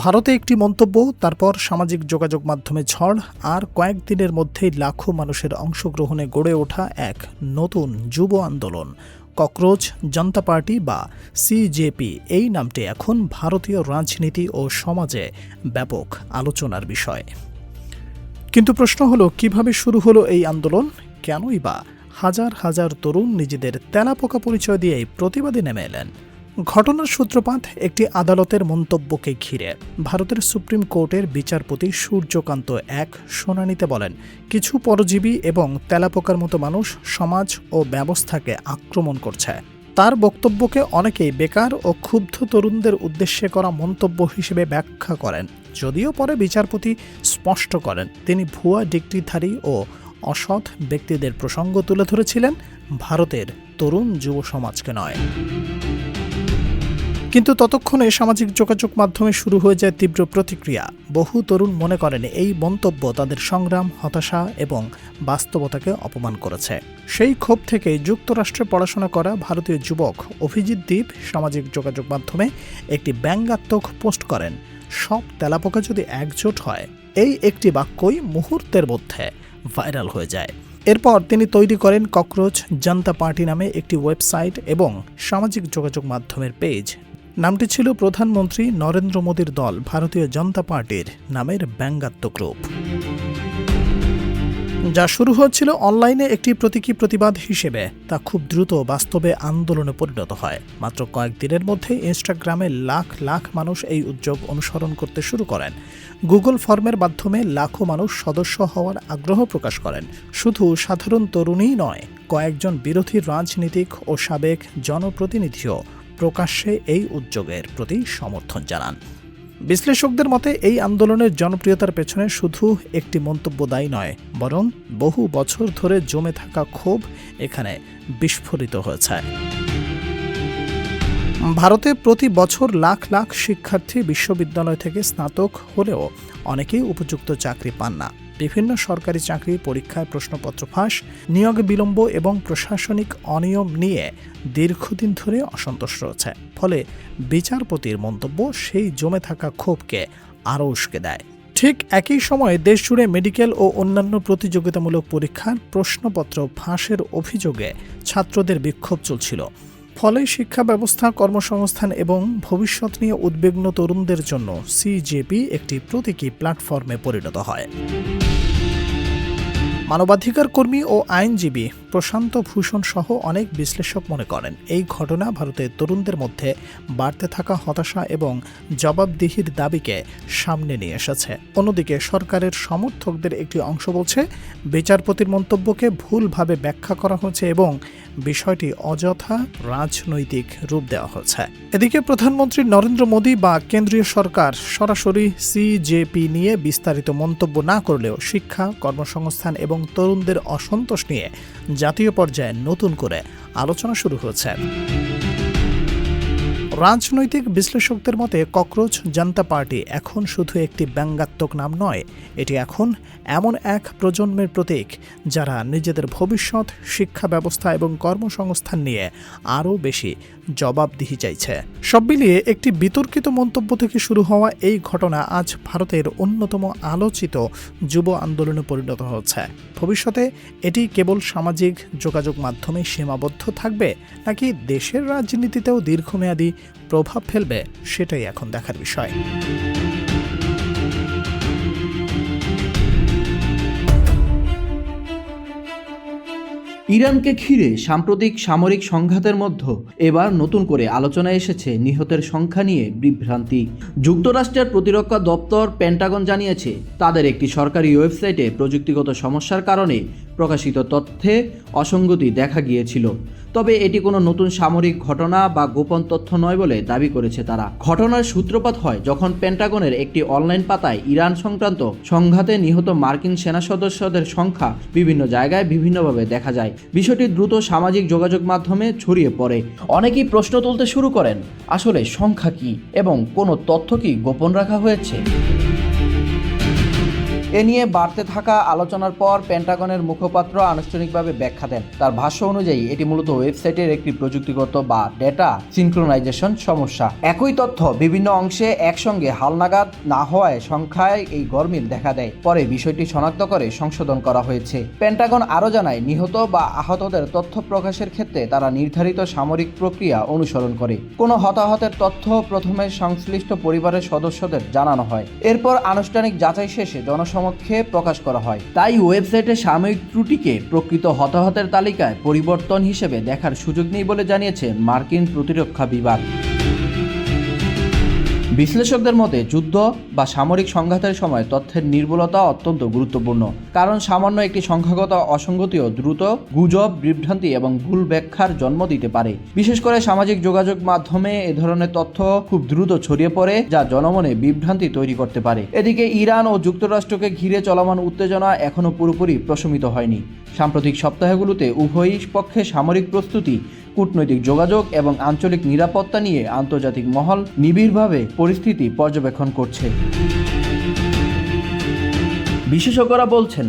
ভারতে একটি মন্তব্য, তারপর সামাজিক যোগাযোগ মাধ্যমে ঝড়, আর কয়েকদিনের মধ্যেই লাখো মানুষের অংশগ্রহণে গড়ে ওঠা এক নতুন যুব আন্দোলন। ককরোচ জনতা পার্টি বা সিজেপি এই নামটি এখন ভারতীয় রাজনীতি ও সমাজে ব্যাপক আলোচনার বিষয়। কিন্তু প্রশ্ন হলো, কিভাবে শুরু হলো এই আন্দোলন? কেনই বা হাজার হাজার তরুণ নিজেদের তেলাপোকা পরিচয় দিয়েই প্রতিবাদে নেমে এলেন? ঘটনার সূত্রপাত একটি আদালতের মন্তব্যকে ঘিরে। ভারতের সুপ্রিম কোর্টের বিচারপতি সূর্যকান্ত এক শুনানিতে বলেন, কিছু পরজীবী এবং তেলাপোকার মতো মানুষ সমাজ ও ব্যবস্থাকে আক্রমণ করছে। তার বক্তব্যকে অনেকেই বেকার ও ক্ষুব্ধ তরুণদের উদ্দেশ্যে করা মন্তব্য হিসেবে ব্যাখ্যা করেন, যদিও পরে বিচারপতি স্পষ্ট করেন তিনি ভুয়া ডিগ্রিধারী ও অসৎ ব্যক্তিদের প্রসঙ্গ তুলে ধরেছিলেন, ভারতের তরুণ যুব সমাজকে নয়। কিন্তু ততক্ষণে সামাজিক যোগাযোগ মাধ্যমে শুরু হয়ে যায় তীব্র প্রতিক্রিয়া। বহু তরুণ মনে করেন এই মন্তব্য তাদের সংগ্রাম, হতাশা এবং বাস্তবতাকে অপমান করেছে। সেই ক্ষোভ থেকে যুক্তরাষ্ট্রে পড়াশোনা করা ভারতীয় যুবক অভিজিৎ দীপ সামাজিক যোগাযোগ মাধ্যমে একটি ব্যঙ্গাত্মক পোস্ট করেন, সব তেলাপোকা যদি একজোট হয়। এই একটি বাক্যই মুহূর্তের মধ্যে ভাইরাল হয়ে যায়। এরপর তিনি তৈরি করেন ককরোচ জনতা পার্টি নামে একটি ওয়েবসাইট এবং সামাজিক যোগাযোগ মাধ্যমের পেজ। নামটি ছিল প্রধানমন্ত্রী নরেন্দ্র মোদীর দল ভারতীয় জনতা পার্টির নামের ব্যঙ্গাত্মক রূপ, যা শুরু হচ্ছিল অনলাইনে একটি প্রতীকী প্রতিবাদ হিসেবে, তা খুব দ্রুত বাস্তবে আন্দোলনে পরিণত হয়। মাত্র কয়েকদিনের মধ্যে ইনস্টাগ্রামে লাখ লাখ মানুষ এই উদ্যোগ অনুসরণ করতে শুরু করেন। গুগল ফর্মের মাধ্যমে লাখো মানুষ সদস্য হওয়ার আগ্রহ প্রকাশ করেন। শুধু সাধারণ তরুণই নয়, কয়েকজন বিরোধী রাজনীতিক ও সাবেক জনপ্রতিনিধিও প্রকাশ্যে এই উদ্যোগের প্রতি সমর্থন জানান। বিশ্লেষকদের মতে এই আন্দোলনের জনপ্রিয়তার পেছনে শুধু একটি মন্তব্য দায়ী নয়, বরং বহু বছর ধরে জমে থাকা ক্ষোভ এখানে বিস্ফোরিত হয়েছে। ভারতে প্রতি বছর লাখ লাখ শিক্ষার্থী বিশ্ববিদ্যালয় থেকে স্নাতক হলেও অনেকেই উপযুক্ত চাকরি পান না। বিভিন্ন সরকারি চাকরি পরীক্ষায় প্রশ্নপত্র ফাঁস, নিয়োগ বিলম্ব এবং প্রশাসনিক অনিয়ম নিয়ে দীর্ঘদিন ধরে অসন্তোষ রয়েছে। ফলে বিচারপতির মন্তব্য সেই জমে থাকা ক্ষোভকে আরও উস্কে দেয়। ঠিক একই সময়ে দেশজুড়ে মেডিকেল ও অন্যান্য প্রতিযোগিতামূলক পরীক্ষার প্রশ্নপত্র ফাঁসের অভিযোগে ছাত্রদের বিক্ষোভ চলছিল। ফলে শিক্ষা ব্যবস্থা, কর্মসংস্থান এবং ভবিষ্যৎ নিয়ে উদ্বিগ্ন তরুণদের জন্য সিজেপি একটি প্রতীকী প্ল্যাটফর্মে পরিণত হয়। মানবাধিকার কর্মী ও আইনজীবী প্রশান্ত ভূষণ সহ অনেক বিশ্লেষক মনে করেন এই ঘটনা ভারতের তরুণদের মধ্যে বাড়তে থাকা হতাশা এবং জবাবদিহির দাবিকে সামনে নিয়ে এসেছে। অন্যদিকে সরকারের সমর্থকদের একটি অংশ বলছে বিচারপতির মন্তব্যকে ভুলভাবে ব্যাখ্যা করা হয়েছে এবং বিষয়টি অযথা রাজনৈতিক রূপ দেওয়া হয়েছে। এদিকে প্রধানমন্ত্রী নরেন্দ্র মোদী বা কেন্দ্রীয় সরকার সরাসরি সিজেপি নিয়ে বিস্তারিত মন্তব্য না করলেও শিক্ষা, কর্মসংস্থান এবং তরুণদের অসন্তোষ নিয়ে জাতীয় পর্যায়ে নতুন করে আলোচনা শুরু হয়েছে। রাজনৈতিক বিশ্লেষকদের মতে ককরোচ জনতা পার্টি এখন শুধু একটি ব্যঙ্গাত্মক নাম নয়, এটি এখন এমন এক প্রজন্মের প্রতীক যারা নিজেদের ভবিষ্যৎ, শিক্ষা ব্যবস্থা এবং কর্মসংস্থান নিয়ে আরও বেশি জবাবদিহি চাইছে। সব মিলিয়ে একটি বিতর্কিত মন্তব্য থেকে শুরু হওয়া এই ঘটনা আজ ভারতের অন্যতম আলোচিত যুব আন্দোলনে পরিণত হচ্ছে। ভবিষ্যতে এটি কেবল সামাজিক যোগাযোগ মাধ্যমে সীমাবদ্ধ থাকবে নাকি দেশের রাজনীতিতেও দীর্ঘমেয়াদী প্রভাব ফেলবে, সেটাই এখন দেখার বিষয়। ইরানকে ঘিরে সাম্প্রতিক সামরিক সংঘাতের মধ্যে এবার নতুন করে আলোচনায় এসেছে নিহতের সংখ্যা নিয়ে বিভ্রান্তি। যুক্তরাষ্ট্রের প্রতিরক্ষা দপ্তর পেন্টাগন জানিয়েছে তাদের একটি সরকারি ওয়েবসাইটে প্রযুক্তিগত সমস্যার কারণে প্রকাশিত তথ্যে অসঙ্গতি দেখা গিয়েছিল। তবে এটি কোনো নতুন সামরিক ঘটনা বা গোপন তথ্য নয় বলে দাবি করেছে তারা। ঘটনার সূত্রপাত হয় যখন পেন্টাগনের একটি অনলাইন পাতায় ইরান সংক্রান্ত সংঘাতে নিহত মার্কিন সেনা সদস্যদের সংখ্যা বিভিন্ন জায়গায় বিভিন্নভাবে দেখা যায়। বিষয়টি দ্রুত সামাজিক যোগাযোগ মাধ্যমে ছড়িয়ে পড়ে। অনেকেই প্রশ্ন তুলতে শুরু করেন, আসলে সংখ্যা কি এবং কোনো তথ্য কি গোপন রাখা হয়েছে? এ নিয়ে বাড়তে থাকা আলোচনার পর পেন্টাগনের মুখপাত্র আনুষ্ঠানিকভাবে ব্যাখ্যা দেন। তার ভাষ্য অনুযায়ী এটি মূলত ওয়েবসাইটের একটি প্রযুক্তিগত বা ডেটা সিনক্রোনাইজেশন সমস্যা। একই তথ্য বিভিন্ন অংশে একসঙ্গে হালনাগাদ না হওয়ায় সংখ্যায় এই গরমিল দেখা দেয়। পরে বিষয়টি শনাক্ত করে সংশোধন করা হয়েছে। পেন্টাগন আরও জানায়, নিহত বা আহতদের তথ্য প্রকাশের ক্ষেত্রে তারা নির্ধারিত সামরিক প্রক্রিয়া অনুসরণ করে। কোনো হতাহতের তথ্য প্রথমে সংশ্লিষ্ট পরিবারের সদস্যদের জানানো হয়, এরপর আনুষ্ঠানিক যাচাই শেষে জনসমক্ষে প্রকাশ করা হয়। তাই ওয়েবসাইটে সাময়িক ত্রুটিকে প্রকৃত হতাহতের তালিকায় পরিবর্তন হিসেবে দেখার সুযোগ নেই বলে জানিয়েছে মার্কিন প্রতিরক্ষা বিভাগ। বিশ্লেষকদের মতে যুদ্ধ বা সামরিক সংঘাতের সময় তথ্যের নির্ভুলতা অত্যন্ত গুরুত্বপূর্ণ, কারণ সামান্য একটি সংখ্যাগত অসঙ্গতিও দ্রুত গুজব, বিভ্রান্তি এবং ভুল ব্যাখ্যার জন্ম দিতে পারে। বিশেষ করে সামাজিক যোগাযোগ মাধ্যমে এ ধরনের তথ্য খুব দ্রুত ছড়িয়ে পড়ে, যা জনমনে বিভ্রান্তি তৈরি করতে পারে। এদিকে ইরান ও যুক্তরাষ্ট্রকে ঘিরে চলমান উত্তেজনা এখনও পুরোপুরি প্রশমিত হয়নি। সাম্প্রতিক সপ্তাহগুলোতে উভয় পক্ষে সামরিক প্রস্তুতি, কূটনৈতিক যোগাযোগ এবং আঞ্চলিক নিরাপত্তা নিয়ে আন্তর্জাতিক মহল নিবিড়ভাবে পরিস্থিতি পর্যবেক্ষণ করছে। বিশেষজ্ঞরা বলছেন,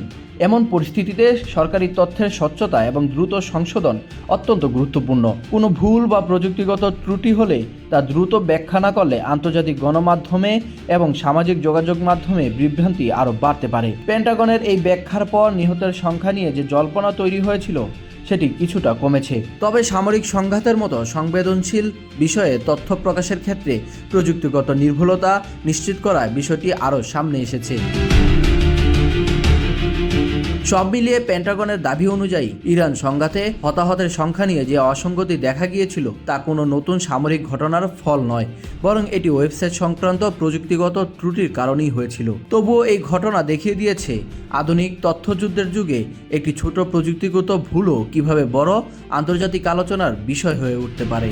এমন পরিস্থিতিতে সরকারি তথ্যের স্বচ্ছতা এবং দ্রুত সংশোধন অত্যন্ত গুরুত্বপূর্ণ। কোনো ভুল বা প্রযুক্তিগত ত্রুটি হলে তা দ্রুত ব্যাখ্যা না করলে আন্তর্জাতিক গণমাধ্যমে এবং সামাজিক যোগাযোগ মাধ্যমে বিভ্রান্তি আরও বাড়তে পারে। পেন্টাগনের এই ব্যাখ্যার পর নিহতের সংখ্যা নিয়ে যে জল্পনা তৈরি হয়েছিল সেটি কিছুটা কমেছে। তবে সামরিক সংঘাতের মতো সংবেদনশীল বিষয়ে তথ্য প্রকাশের ক্ষেত্রে প্রযুক্তিগত নির্ভুলতা নিশ্চিত করার বিষয়টি আরও সামনে এসেছে। সব মিলিয়ে পেন্টাগনের দাবি অনুযায়ী ইরান সংঘাতে হতাহতের সংখ্যা নিয়ে যে অসঙ্গতি দেখা গিয়েছিল তা কোনো নতুন সামরিক ঘটনার ফল নয়, বরং এটি ওয়েবসাইট সংক্রান্ত প্রযুক্তিগত ত্রুটির কারণেই হয়েছিল। তবুও এই ঘটনা দেখিয়ে দিয়েছে আধুনিক তথ্যযুদ্ধের যুগে একটি ছোট প্রযুক্তিগত ভুলও কিভাবে বড় আন্তর্জাতিক আলোচনার বিষয় হয়ে উঠতে পারে।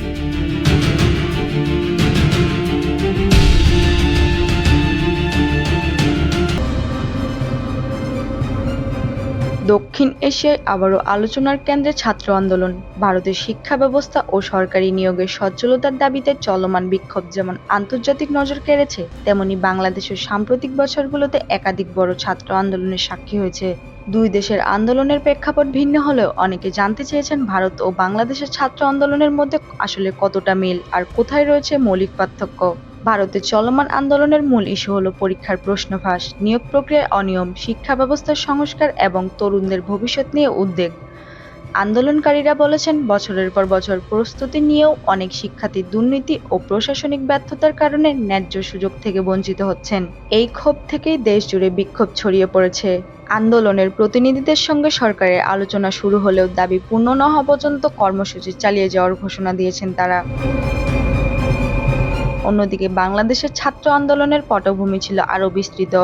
দক্ষিণ এশিয়ায় আবারও আলোচনার কেন্দ্রে ছাত্র আন্দোলন। ভারতের শিক্ষা ব্যবস্থা ও সরকারি নিয়োগের সচ্ছলতার দাবিতে চলমান বিক্ষোভ যেমন আন্তর্জাতিক নজর কেড়েছে, তেমনি বাংলাদেশের সাম্প্রতিক বছরগুলোতে একাধিক বড় ছাত্র আন্দোলনের সাক্ষী হয়েছে। দুই দেশের আন্দোলনের প্রেক্ষাপট ভিন্ন হলেও অনেকে জানতে চেয়েছেন ভারত ও বাংলাদেশের ছাত্র আন্দোলনের মধ্যে আসলে কতটা মিল আর কোথায় রয়েছে মৌলিক পার্থক্য। ভারতের চলমান আন্দোলনের মূল ইস্যু হলো পরীক্ষার প্রশ্ন ফাঁস, নিয়োগ প্রক্রিয়ায় অনিয়ম, শিক্ষা ব্যবস্থার সংস্কার এবং তরুণদের ভবিষ্যৎ নিয়ে উদ্বেগ। আন্দোলনকারীরা বলেছেন, বছরের পর বছর প্রস্তুতি নিয়েও অনেক শিক্ষার্থী দুর্নীতি ও প্রশাসনিক ব্যর্থতার কারণে ন্যায্য সুযোগ থেকে বঞ্চিত হচ্ছেন। এই ক্ষোভ থেকেই দেশ জুড়ে বিক্ষোভ ছড়িয়ে পড়েছে। আন্দোলনের প্রতিনিধিদের সঙ্গে সরকারের আলোচনা শুরু হলেও দাবি পূর্ণ না হওয়া পর্যন্ত কর্মসূচি চালিয়ে যাওয়ার ঘোষণা দিয়েছেন তারা। অন্যদিকে বাংলাদেশের ছাত্র আন্দোলনের পটভূমি ছিল আরও বিস্তৃত।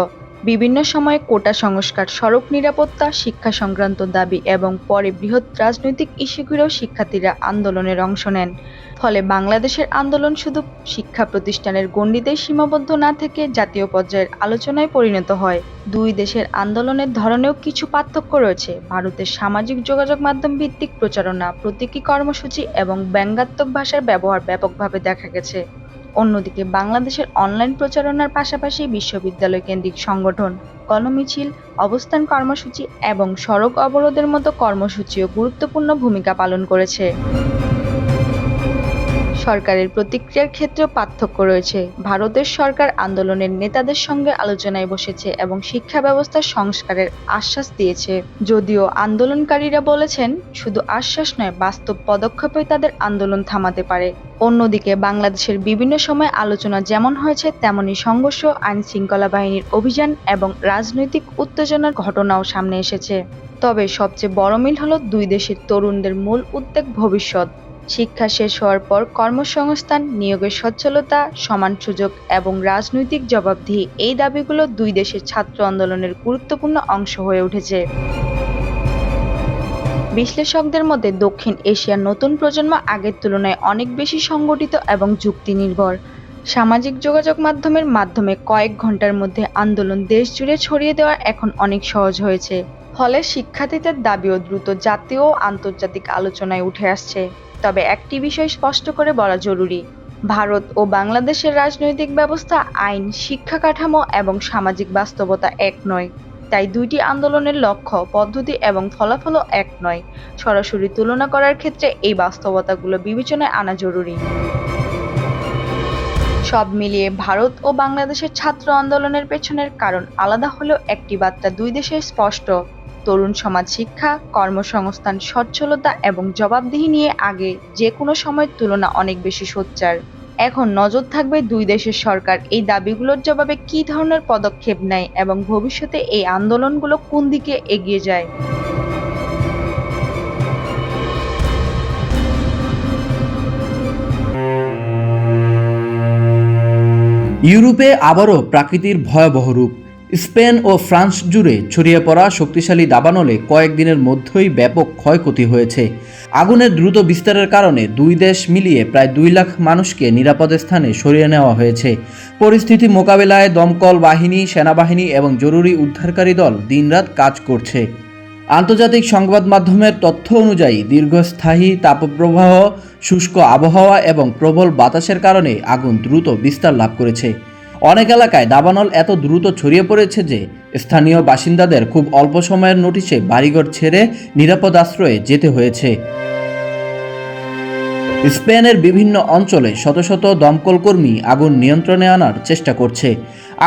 বিভিন্ন সময়ে কোটা সংস্কার, সড়ক নিরাপত্তা, শিক্ষা সংক্রান্ত দাবি এবং পরে বৃহৎ রাজনৈতিক ইস্যু ঘিরেও শিক্ষার্থীরা আন্দোলনের অংশ নেন। ফলে বাংলাদেশের আন্দোলন শুধু শিক্ষা প্রতিষ্ঠানের গণ্ডিতেই সীমাবদ্ধ না থেকে জাতীয় পর্যায়ের আলোচনায় পরিণত হয়। দুই দেশের আন্দোলনের ধরনেও কিছু পার্থক্য রয়েছে। ভারতের সামাজিক যোগাযোগ মাধ্যম ভিত্তিক প্রচারণা, প্রতীকী কর্মসূচি এবং ব্যঙ্গাত্মক ভাষার ব্যবহার ব্যাপকভাবে দেখা গেছে। অন্যদিকে বাংলাদেশের অনলাইন প্রচারণার পাশাপাশি বিশ্ববিদ্যালয় কেন্দ্রিক সংগঠন, গণমিছিল, অবস্থান কর্মসূচি এবং সড়ক অবরোধের মতো কর্মসূচিও গুরুত্বপূর্ণ ভূমিকা পালন করেছে। সরকারের প্রতিক্রিয়ার ক্ষেত্রেও পার্থক্য রয়েছে। ভারতের সরকার আন্দোলনের নেতাদের সঙ্গে আলোচনায় বসেছে এবং শিক্ষা ব্যবস্থার সংস্কারের আশ্বাস দিয়েছে। যদিও আন্দোলনকারীরা বলেছেন, শুধু আশ্বাস নয়, বাস্তব পদক্ষেপই তাদের আন্দোলন থামাতে পারে। অন্যদিকে বাংলাদেশের বিভিন্ন সময় আলোচনা যেমন হয়েছে, তেমনি সংঘর্ষ, আইন শৃঙ্খলা বাহিনীর অভিযান এবং রাজনৈতিক উত্তেজনার ঘটনাও সামনে এসেছে। তবে সবচেয়ে বড় মিল হলো দুই দেশের তরুণদের মূল উদ্বেগ ভবিষ্যৎ। শিক্ষা শেষ হওয়ার পর কর্মসংস্থান, নিয়োগের সচ্ছলতা, সমান সুযোগ এবং রাজনৈতিক জবাবদিহি, এই দাবিগুলো দুই দেশের ছাত্র আন্দোলনের গুরুত্বপূর্ণ অংশ হয়ে উঠেছে। বিশ্লেষকদের মতে দক্ষিণ এশিয়ার নতুন প্রজন্ম আগের তুলনায় অনেক বেশি সংগঠিত এবং যুক্তি নির্ভর। সামাজিক যোগাযোগ মাধ্যমে কয়েক ঘন্টার মধ্যে আন্দোলন দেশ জুড়ে ছড়িয়ে দেওয়া এখন অনেক সহজ হয়েছে। ফলে শিক্ষার্থীদের দাবিও দ্রুত জাতীয় ও আন্তর্জাতিক আলোচনায় উঠে আসছে। তবে একটি বিষয় স্পষ্ট করে বলা জরুরি, ভারত ও বাংলাদেশের রাজনৈতিক ব্যবস্থা, আইন, শিক্ষা কাঠামো এবং সামাজিক বাস্তবতা এক নয়। তাই দুইটি আন্দোলনের লক্ষ্য, পদ্ধতি এবং ফলাফলও এক নয়। সরাসরি তুলনা করার ক্ষেত্রে এই বাস্তবতাগুলো বিবেচনায় আনা জরুরি। সব মিলিয়ে ভারত ও বাংলাদেশের ছাত্র আন্দোলনের পেছনের কারণ আলাদা হলেও একটি বার্তা দুই দেশে স্পষ্ট: তরুণ সমাজ শিক্ষা, কর্মসংস্থান, সচ্ছলতা এবং জবাবদিহি নিয়ে আগে যে কোনো সময়ের তুলনা অনেক বেশি সোচ্চার। এখন নজর থাকবে দুই দেশের সরকার এই দাবিগুলোর জবাবে কী ধরনের পদক্ষেপ নেয় এবং ভবিষ্যতে এই আন্দোলনগুলো কোন দিকে এগিয়ে যায়। ইউরোপে আবারও প্রাকৃতির ভয়াবহ রূপ। স্পেন ও ফ্রান্স জুড়ে ছড়িয়ে পড়া শক্তিশালী দাবানলে কয়েকদিনের মধ্যেই ব্যাপক ক্ষয়ক্ষতি হয়েছে। আগুনের দ্রুত বিস্তারের কারণে দুই দেশ মিলিয়ে প্রায় 2 লাখ মানুষকে নিরাপদ স্থানে সরিয়ে নেওয়া হয়েছে। পরিস্থিতি মোকাবেলায় দমকল বাহিনী, সেনাবাহিনী এবং জরুরি উদ্ধারকারী দল দিনরাত কাজ করছে। আন্তর্জাতিক সংবাদ মাধ্যমের তথ্য অনুযায়ী দীর্ঘস্থায়ী তাপপ্রবাহ, শুষ্ক আবহাওয়া এবং প্রবল বাতাসের কারণে আগুন দ্রুত বিস্তার লাভ করেছে। অনেক এলাকায় দাবানল এত দ্রুত ছড়িয়ে পড়েছে যে স্থানীয় বাসিন্দাদের খুব অল্প সময়ের নোটিশে বাড়িঘর ছেড়ে নিরাপদ আশ্রয়ে যেতে হয়েছে। স্পেনের বিভিন্ন অঞ্চলে শত শত দমকল কর্মী আগুন নিয়ন্ত্রণে আনার চেষ্টা করছে।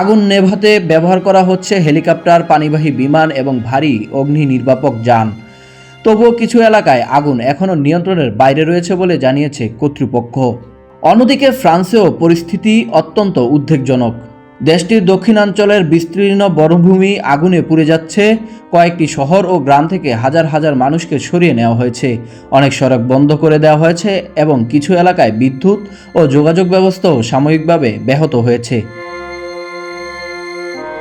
আগুন নেভাতে ব্যবহার করা হচ্ছে হেলিকপ্টার, পানিবাহী বিমান এবং ভারী অগ্নি নির্বাপক যান। তবুও কিছু এলাকায় আগুন এখনও নিয়ন্ত্রণের বাইরে রয়েছে বলে জানিয়েছে কর্তৃপক্ষ। অন্যদিকে ফ্রান্সেও পরিস্থিতি অত্যন্ত উদ্বেগজনক। দেশটির দক্ষিণাঞ্চলের বিস্তীর্ণ বনভূমি আগুনে পুড়ে যাচ্ছে। কয়েকটি শহর ও গ্রাম থেকে হাজার হাজার মানুষকে সরিয়ে নেওয়া হয়েছে। অনেক সড়ক বন্ধ করে দেওয়া হয়েছে এবং কিছু এলাকায় বিদ্যুৎ ও যোগাযোগ ব্যবস্থাও সাময়িকভাবে ব্যাহত হয়েছে।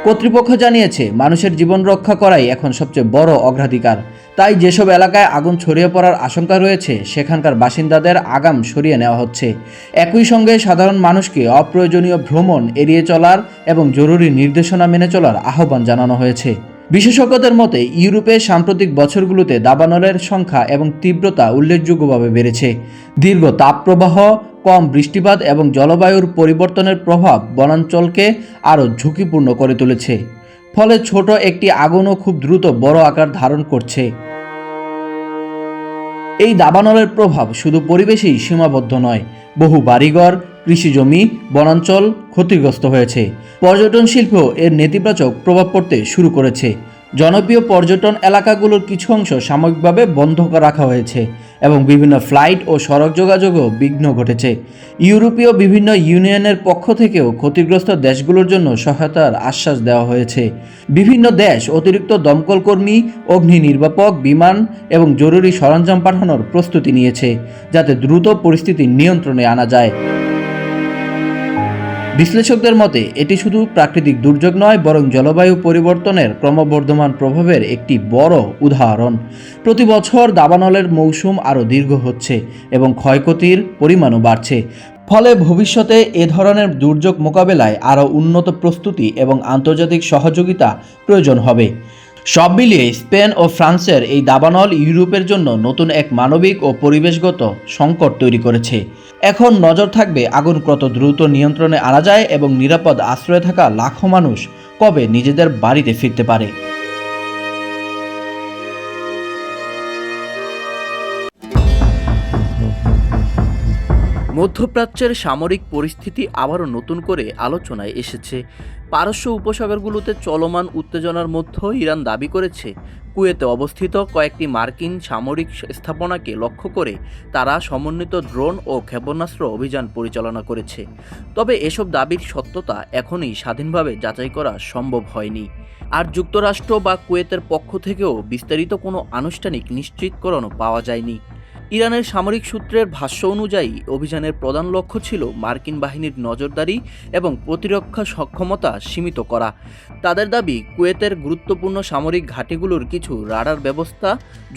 কর্তৃপক্ষ জানিয়েছে মানুষের জীবন রক্ষা করাই এখন সবচেয়ে বড় অগ্রাধিকার। তাই যেসব এলাকায় আগুন ছড়িয়ে পড়ার আশঙ্কা রয়েছে সেখানকার বাসিন্দাদের আগাম সরিয়ে নেওয়া হচ্ছে। একই সঙ্গে সাধারণ মানুষকে অপ্রয়োজনীয় ভ্রমণ এড়িয়ে চলার এবং জরুরি নির্দেশনা মেনে চলার আহ্বান জানানো হয়েছে। বিশেষজ্ঞদের মতে ইউরোপে সাম্প্রতিক বছরগুলোতে দাবানলের সংখ্যা এবং তীব্রতা উল্লেখযোগ্যভাবে বেড়েছে। দীর্ঘ তাপপ্রবাহ, কম বৃষ্টিপাত এবং জলবায়ুর পরিবর্তনের প্রভাব বনাঞ্চলকে আরও ঝুঁকিপূর্ণ করে তুলেছে। ফলে ছোট একটি আগুনও খুব দ্রুত বড় আকার ধারণ করছে। এই দাবানলের প্রভাব শুধু পরিবেশেই সীমাবদ্ধ নয়, বহু বাড়িঘর, কৃষিজমি, বনাঞ্চল ক্ষতিগ্রস্ত হয়েছে। পর্যটন শিল্পেও এর নেতিবাচক প্রভাব পড়তে শুরু করেছে। জনপ্রিয় পর্যটন এলাকাগুলোর কিছু অংশ সাময়িকভাবে বন্ধ রাখা হয়েছে এবং বিভিন্ন ফ্লাইট ও সড়ক যোগাযোগও বিঘ্ন ঘটেছে। ইউরোপীয় বিভিন্ন ইউনিয়নের পক্ষ থেকেও ক্ষতিগ্রস্ত দেশগুলোর জন্য সহায়তার আশ্বাস দেওয়া হয়েছে। বিভিন্ন দেশ অতিরিক্ত দমকল কর্মী, অগ্নি নির্বাপক বিমান এবং জরুরি সরঞ্জাম পাঠানোর প্রস্তুতি নিয়েছে, যাতে দ্রুত পরিস্থিতি নিয়ন্ত্রণে আনা যায়। বিশ্লেষকদের মতে এটি শুধু প্রাকৃতিক দুর্যোগ নয়, বরং জলবায়ু পরিবর্তনের ক্রমবর্ধমান প্রভাবের একটি বড় উদাহরণ। প্রতি বছর দাবানলের মৌসুম আরও দীর্ঘ হচ্ছে এবং ক্ষয়ক্ষতির পরিমাণও বাড়ছে। ফলে ভবিষ্যতে এ ধরনের দুর্যোগ মোকাবেলায় আরও উন্নত প্রস্তুতি এবং আন্তর্জাতিক সহযোগিতা প্রয়োজন হবে। সব মিলিয়ে স্পেন ও ফ্রান্সের এই দাবানল ইউরোপের জন্য নতুন এক মানবিক ও পরিবেশগত সংকট তৈরি করেছে। এখন নজর থাকবে আগুন কত দ্রুত নিয়ন্ত্রণে আনা যায় এবং নিরাপদ আশ্রয়ে থাকা লাখো মানুষ কবে নিজেদের বাড়িতে ফিরতে পারে। মধ্যপ্রাচ্যের সামরিক পরিস্থিতি আবারও নতুন করে আলোচনায় এসেছে। পারস্য উপসাগরগুলোতে চলমান উত্তেজনার মধ্যেও ইরান দাবি করেছে কুয়েতে অবস্থিত কয়েকটি মার্কিন সামরিক স্থাপনাকে লক্ষ্য করে তারা সমন্বিত ড্রোন ও ক্ষেপণাস্ত্র অভিযান পরিচালনা করেছে। তবে এসব দাবির সত্যতা এখনই স্বাধীনভাবে যাচাই করা সম্ভব হয়নি। আর যুক্তরাষ্ট্র বা কুয়েতের পক্ষ থেকেও বিস্তারিত কোনো আনুষ্ঠানিক নিশ্চিতকরণ পাওয়া যায়নি। ইরানের সামরিক সূত্রের ভাষ্য অনুযায়ী অভিযানের প্রধান লক্ষ্য ছিল মার্কিন বাহিনীর নজরদারি এবং প্রতিরক্ষা সক্ষমতা সীমিত করা। তাদের দাবি কুয়েতের গুরুত্বপূর্ণ সামরিক ঘাঁটিগুলোর কিছু রাডার ব্যবস্থা,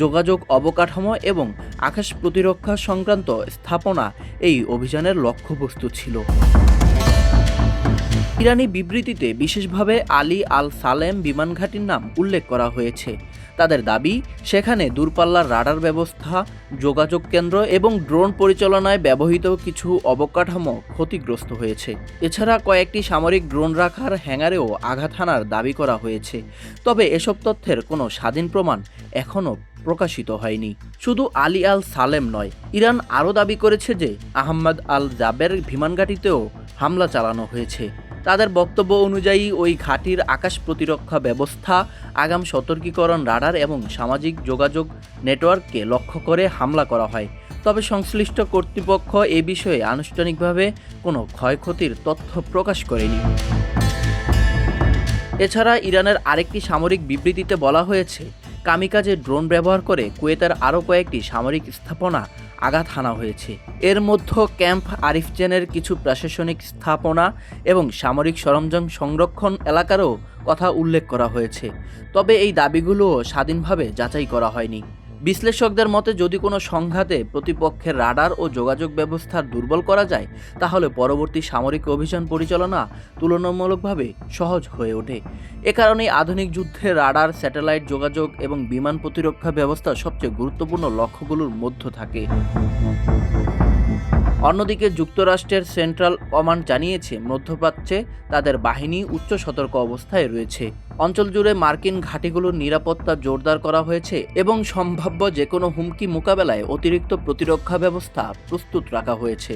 যোগাযোগ অবকাঠামো এবং আকাশ প্রতিরক্ষা সংক্রান্ত স্থাপনা এই অভিযানের লক্ষ্যবস্তু ছিল। ইরানি বিবৃতিতে বিশেষভাবে আলী আল সালেম বিমান ঘাঁটির নাম উল্লেখ করা হয়েছে। তাদের দাবি, সেখানে দূরপাল্লার রাডার ব্যবস্থা, যোগাযোগ কেন্দ্র এবং ড্রোন পরিচালনায় ব্যবহৃত কিছু অবকাঠামো ক্ষতিগ্রস্ত হয়েছে। এছাড়া কয়েকটি সামরিক ড্রোন রাখার হ্যাঙ্গারেও আঘাত হানার দাবি করা হয়েছে। তবে এসব তথ্যের কোনো স্বাধীন প্রমাণ এখনও প্রকাশিত হয়নি। শুধু আলী আল সালেম নয়, ইরান আরও দাবি করেছে যে আহমদ আল জাবের বিমান ঘাঁটিতেও হামলা চালানো হয়েছে। তাদের বক্তব্য অনুযায়ী ওই ঘাঁটির আকাশ প্রতিরক্ষা ব্যবস্থা, আগাম সতর্কীকরণ রাডার এবং সামাজিক যোগাযোগ নেটওয়ার্ককে লক্ষ্য করে হামলা করা হয়। তবে সংশ্লিষ্ট কর্তৃপক্ষ এ বিষয়ে আনুষ্ঠানিকভাবে কোনো ক্ষয়ক্ষতির তথ্য প্রকাশ করেনি। এছাড়া ইরানের আরেকটি সামরিক বিবৃতিতে বলা হয়েছে, কামিকাজে ড্রোন ব্যবহার করে কুয়েতের আরও কয়েকটি সামরিক স্থাপনা আঘাত হানা হয়েছে। এর মধ্যে ক্যাম্প আরিফজেনের কিছু প্রশাসনিক স্থাপনা এবং সামরিক সরঞ্জাম সংরক্ষণ এলাকারও কথা উল্লেখ করা হয়েছে। তবে এই দাবিগুলোও স্বাধীনভাবে যাচাই করা হয়নি। বিশ্লেষকদের মতে, যদি কোনো সংঘাতে প্রতিপক্ষের রাডার ও যোগাযোগ ব্যবস্থা দুর্বল করা যায়, তাহলে পরবর্তী সামরিক অভিযান পরিচালনা তুলনামূলকভাবে সহজ হয়ে ওঠে। এ কারণেই আধুনিক যুদ্ধে রাডার, স্যাটেলাইট যোগাযোগ এবং বিমান প্রতিরক্ষা ব্যবস্থা সবচেয়ে গুরুত্বপূর্ণ লক্ষ্যগুলোর মধ্যে থাকে। অন্যদিকে যুক্তরাষ্ট্রের সেন্ট্রাল কমান্ড জানিয়েছে, মধ্যপ্রাচ্যে তাদের বাহিনী উচ্চ সতর্ক অবস্থায় রয়েছে। অঞ্চল জুড়ে মার্কিন ঘাঁটিগুলোর নিরাপত্তা জোরদার করা হয়েছে এবং সম্ভাব্য যে কোনো হুমকি মোকাবেলায় অতিরিক্ত প্রতিরক্ষা ব্যবস্থা প্রস্তুত রাখা হয়েছে।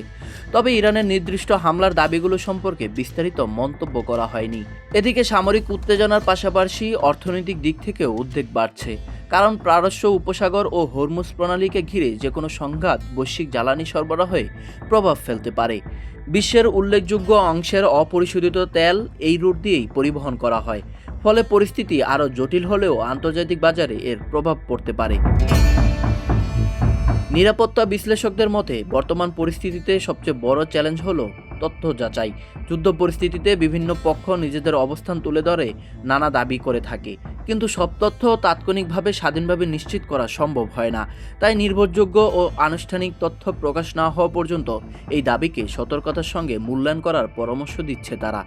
তবে ইরানের নির্দিষ্ট হামলার দাবিগুলো সম্পর্কে বিস্তারিত মন্তব্য করা হয়নি। এদিকে সামরিক উত্তেজনার পাশাপাশি অর্থনৈতিক দিক থেকেও উদ্বেগ বাড়ছে, কারণ পারস্য উপসাগর ও হরমুজ প্রণালীকে ঘিরে যে কোনো সংঘাত বৈশ্বিক জ্বালানি সরবরাহে প্রভাব ফেলতে পারে। বিশ্বের উল্লেখযোগ্য অংশের অপরিশোধিত তেল এই রুট দিয়েই পরিবহন করা হয়। ফলে পরিস্থিতি আরও জটিল হলেও আন্তর্জাতিক বাজারে এর প্রভাব পড়তে পারে। নিরাপত্তা বিশ্লেষকদের মতে, বর্তমান পরিস্থিতিতে সবচেয়ে বড় চ্যালেঞ্জ হলো তথ্য যাচাই। যুদ্ধ পরিস্থিতিতে বিভিন্ন পক্ষ নিজেদের অবস্থান তুলে ধরে নানা দাবি করে থাকে, কিন্তু সব তথ্য তাৎক্ষণিকভাবে স্বাধীনভাবে নিশ্চিত করা সম্ভব হয় না। তাই নির্ভরযোগ্য ও আনুষ্ঠানিক তথ্য প্রকাশ না হওয়া পর্যন্ত এই দাবিকে সতর্কতার সঙ্গে মূল্যায়ন করার পরামর্শ দিচ্ছে তারা।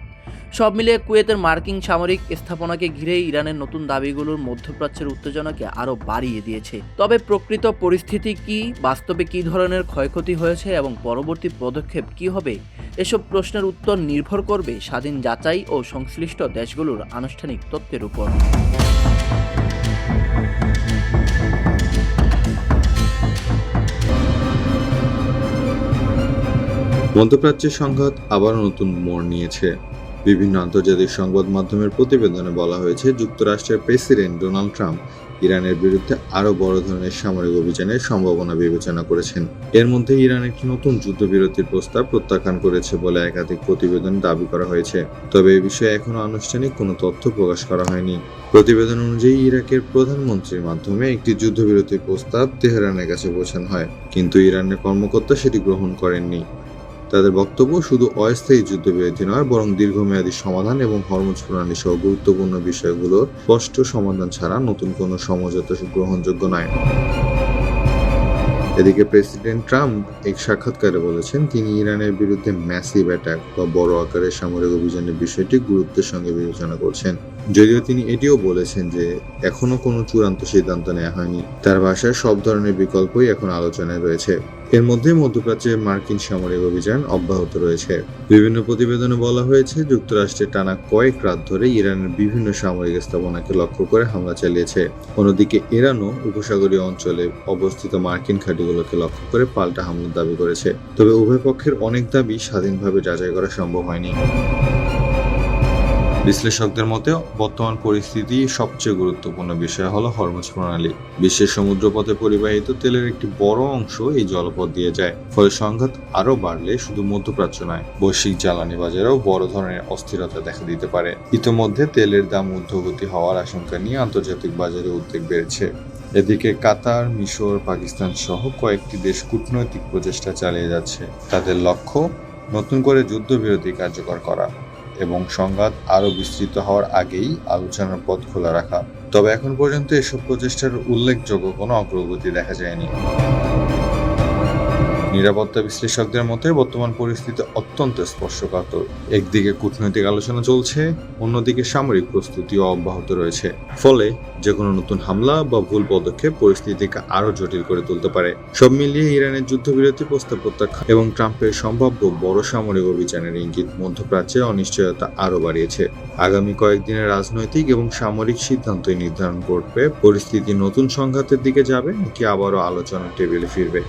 সব মিলিয়ে কুয়েতের মার্কিন সামরিক স্থাপনাকে ঘিরে ইরানের নতুন দাবিগুলোর মধ্যপ্রাচ্যের উত্তেজনাকে আরও বাড়িয়ে দিয়েছে। তবে প্রকৃত পরিস্থিতি কি, বাস্তবে কী ধরনের ক্ষয়ক্ষতি হয়েছে এবং পরবর্তী পদক্ষেপ কী হবে, এসব প্রশ্নের উত্তর নির্ভর করবে স্বাধীন যাচাই ও সংশ্লিষ্ট দেশগুলোর আনুষ্ঠানিক তথ্যের উপর। মধ্যপ্রাচ্যের সংঘাত আবার নতুন মোড় নিয়েছে। বিভিন্ন আন্তর্জাতিক সংবাদ মাধ্যমের প্রতিবেদনে বলা হয়েছে, যুক্তরাষ্ট্রের প্রেসিডেন্ট ডোনাল্ড ট্রাম্প ইরানের বিরুদ্ধে আরও বড় ধরনের সামরিক অভিযানের সম্ভাবনা বিবেচনা করেছেন। এর মধ্যে ইরান একটি নতুন যুদ্ধবিরতির প্রস্তাব প্রত্যাখ্যান করেছে বলে একাধিক প্রতিবেদন দাবি করা হয়েছে। তবে এ বিষয়ে এখনও আনুষ্ঠানিক কোনো তথ্য প্রকাশ করা হয়নি। প্রতিবেদন অনুযায়ী ইরাকের প্রধানমন্ত্রীর মাধ্যমে একটি যুদ্ধবিরতির প্রস্তাব তেহরানের কাছে পৌঁছানো হয়, কিন্তু ইরানের কর্মকর্তা সেটি গ্রহণ করেননি। তাদের বক্তব্য, শুধু অস্থায়ী যুদ্ধবিরতি নয়, বরং দীর্ঘমেয়াদী সমাধান এবং হরমুজ প্রণালী সহ গুরুত্বপূর্ণ বিষয়গুলোর স্পষ্ট সমাধান ছাড়া নতুন কোনো সমঝোতা গ্রহণযোগ্য নয়। এদিকে প্রেসিডেন্ট ট্রাম্প এক সাক্ষাৎকারে বলেছেন, তিনি ইরানের বিরুদ্ধে ম্যাসিভ অ্যাটাক বা বড় আকারের সামরিক অভিযানের বিষয়টি গুরুত্বের সঙ্গে বিবেচনা করছেন। যদিও তিনি এটিও বলেছেন যে এখনো কোনো চূড়ান্ত সিদ্ধান্ত নেওয়া হয়নি। তার ভাষায় সব ধরনের বিকল্পই এখন আলোচনায় রয়েছে। এর মধ্যে মধ্যপ্রাচ্যে মার্কিন সামরিক অভিযান অব্যাহত রয়েছে। বিভিন্ন প্রতিবেদনে বলা হয়েছে, যুক্তরাষ্ট্রে টানা কয়েক রাত ধরে ইরানের বিভিন্ন সামরিক স্থাপনাকে লক্ষ্য করে হামলা চালিয়েছে। অন্যদিকে ইরানও উপসাগরীয় অঞ্চলে অবস্থিত মার্কিন ঘাঁটিগুলোকে লক্ষ্য করে পাল্টা হামলার দাবি করেছে। তবে উভয় পক্ষের অনেক দাবি স্বাধীনভাবে যাচাই করা সম্ভব হয়নি। বিশ্লেষকদের মতে, বর্তমান পরিস্থিতি সবচেয়ে গুরুত্বপূর্ণ বিষয় হলো হরমুজ প্রণালী। বিশ্বের সমুদ্রপথে পরিবাহিত তেলের একটি বড় অংশ এই জলপথ দিয়ে যায়। ফলে সংঘাত আরও বাড়লে শুধু মধ্যপ্রাচ্য নয়, বৈশ্বিক জ্বালানি বাজারেও বড় ধরনের অস্থিরতা দেখা দিতে পারে। ইতোমধ্যে তেলের দাম ঊর্ধ্বগতি হওয়ার আশঙ্কা নিয়ে আন্তর্জাতিক বাজারে উদ্বেগ বেড়েছে। এদিকে কাতার, মিশর, পাকিস্তান সহ কয়েকটি দেশ কূটনৈতিক প্রচেষ্টা চালিয়ে যাচ্ছে। তাদের লক্ষ্য নতুন করে যুদ্ধবিরতি কার্যকর করা এবং সংঘাত আরও বিস্তৃত হওয়ার আগেই আলোচনার পথ খোলা রাখা। তবে এখন পর্যন্ত এসব প্রচেষ্টার উল্লেখযোগ্য কোনো অগ্রগতি দেখা যায়নি। নিরাপত্তা বিশ্লেষকদের মতে বর্তমান পরিস্থিতি অত্যন্ত স্পর্শকাতর। একদিকে কূটনৈতিক আলোচনা চলছে, অন্যদিকে সামরিক প্রস্তুতিও অব্যাহত রয়েছে। ফলে যে কোনো নতুন হামলা বা ভুল পদক্ষেপ পরিস্থিতিকে আরো জটিল করে তুলতে পারে। সব মিলিয়ে ইরানের যুদ্ধবিরতি প্রস্তাব প্রত্যাখ্যান এবং ট্রাম্পের সম্ভাব্য বড় সামরিক অভিযানের ইঙ্গিত মধ্যপ্রাচ্যে অনিশ্চয়তা আরো বাড়িয়েছে। আগামী কয়েকদিনের রাজনৈতিক এবং সামরিক সিদ্ধান্তই নির্ধারণ করবে পরিস্থিতি নতুন সংঘাতের দিকে যাবে নাকি আবারও আলোচনার টেবিলে ফিরবে।